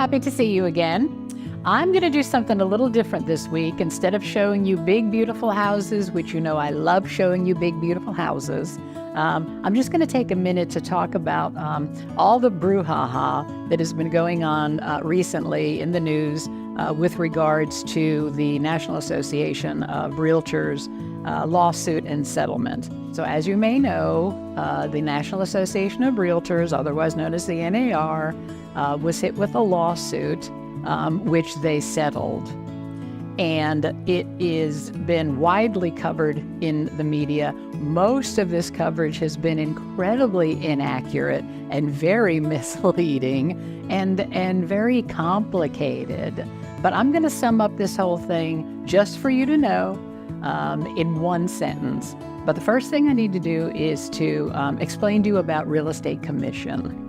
happy to see you again. I'm going to do something a little different this week. Instead of showing you big, beautiful houses, which you know I love showing you big, beautiful houses, I'm just going to take a minute to talk about all the brouhaha that has been going on recently in the news with regards to the National Association of Realtors lawsuit and settlement. So as you may know, the National Association of Realtors, otherwise known as the NAR, was hit with a lawsuit which they settled. And it has been widely covered in the media. Most of this coverage has been incredibly inaccurate and very misleading and very complicated. But I'm going to sum up this whole thing just for you to know in one sentence. But the first thing I need to do is to explain to you about real estate commission.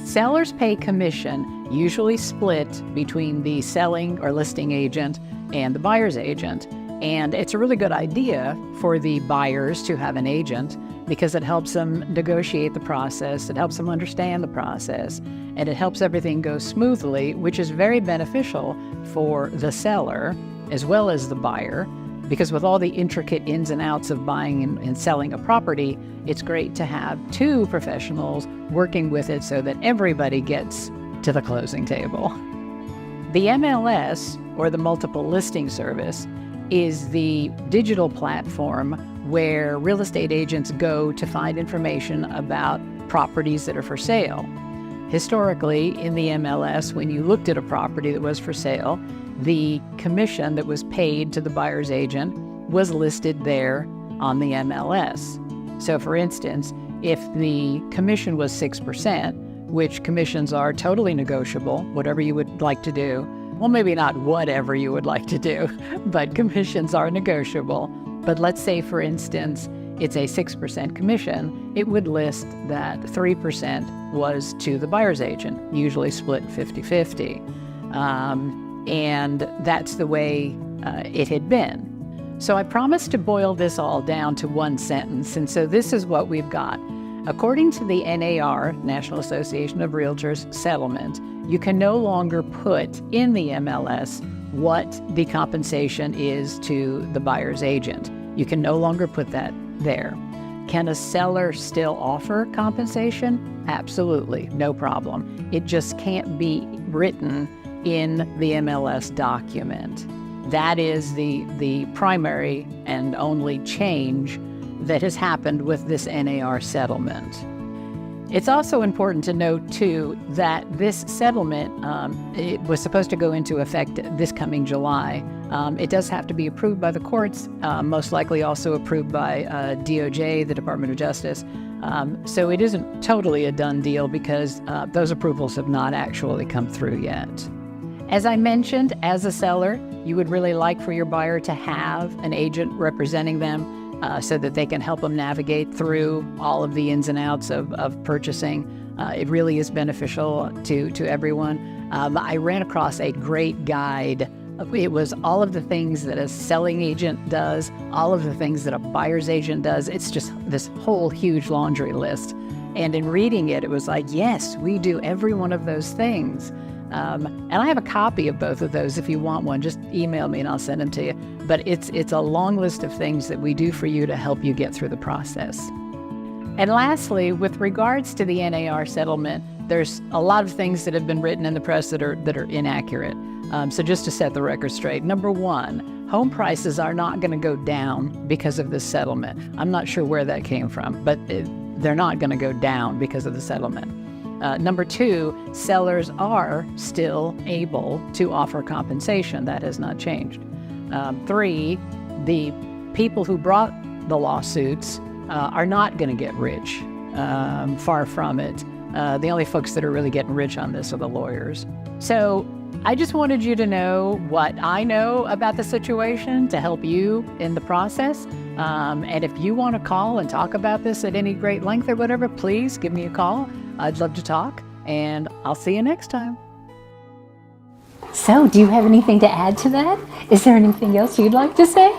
Sellers pay commission, usually split between the selling or listing agent and the buyer's agent. And it's a really good idea for the buyers to have an agent because it helps them negotiate the process, it helps them understand the process, and it helps everything go smoothly, which is very beneficial for the seller as well as the buyer. Because with all the intricate ins and outs of buying and selling a property, it's great to have two professionals working with it so that everybody gets to the closing table. The MLS, or the Multiple Listing Service, is the digital platform where real estate agents go to find information about properties that are for sale. Historically, in the MLS, when you looked at a property that was for sale, the commission that was paid to the buyer's agent was listed there on the MLS. So for instance, if the commission was 6%, which commissions are totally negotiable, whatever you would like to do, well, maybe not whatever you would like to do, but commissions are negotiable. But let's say, for instance, it's a 6% commission, it would list that 3% was to the buyer's agent, usually split 50-50. And that's the way it had been. So I promised to boil this all down to one sentence, and so this is what we've got. According to the NAR, National Association of Realtors settlement, you can no longer put in the MLS what the compensation is to the buyer's agent. You can no longer put that there. Can a seller still offer compensation? Absolutely, no problem. It just can't be written in the MLS document. That is the primary and only change that has happened with this NAR settlement. It's also important to note, too, that this settlement, it was supposed to go into effect this coming July. It does have to be approved by the courts, most likely also approved by DOJ, the Department of Justice. So it isn't totally a done deal because those approvals have not actually come through yet. As I mentioned, as a seller, you would really like for your buyer to have an agent representing them so that they can help them navigate through all of the ins and outs of purchasing. It really is beneficial to everyone. I ran across a great guide. It was all of the things that a selling agent does, all of the things that a buyer's agent does. It's just this whole huge laundry list. And in reading it, it was like, yes, we do every one of those things. And I have a copy of both of those. If you want one, just email me and I'll send them to you. But it's a long list of things that we do for you to help you get through the process. And lastly, with regards to the NAR settlement, there's a lot of things that have been written in the press that are inaccurate. So just to set the record straight, number one, home prices are not going to go down because of this settlement. I'm not sure where that came from, but they're not going to go down because of the settlement. Number two, sellers are still able to offer compensation. That has not changed. Three, the people who brought the lawsuits are not going to get rich. Far from it. The only folks that are really getting rich on this are the lawyers. So I just wanted you to know what I know about the situation to help you in the process. And if you want to call and talk about this at any great length or whatever, please give me a call. I'd love to talk, and I'll see you next time. So, do you have anything to add to that? Is there anything else you'd like to say?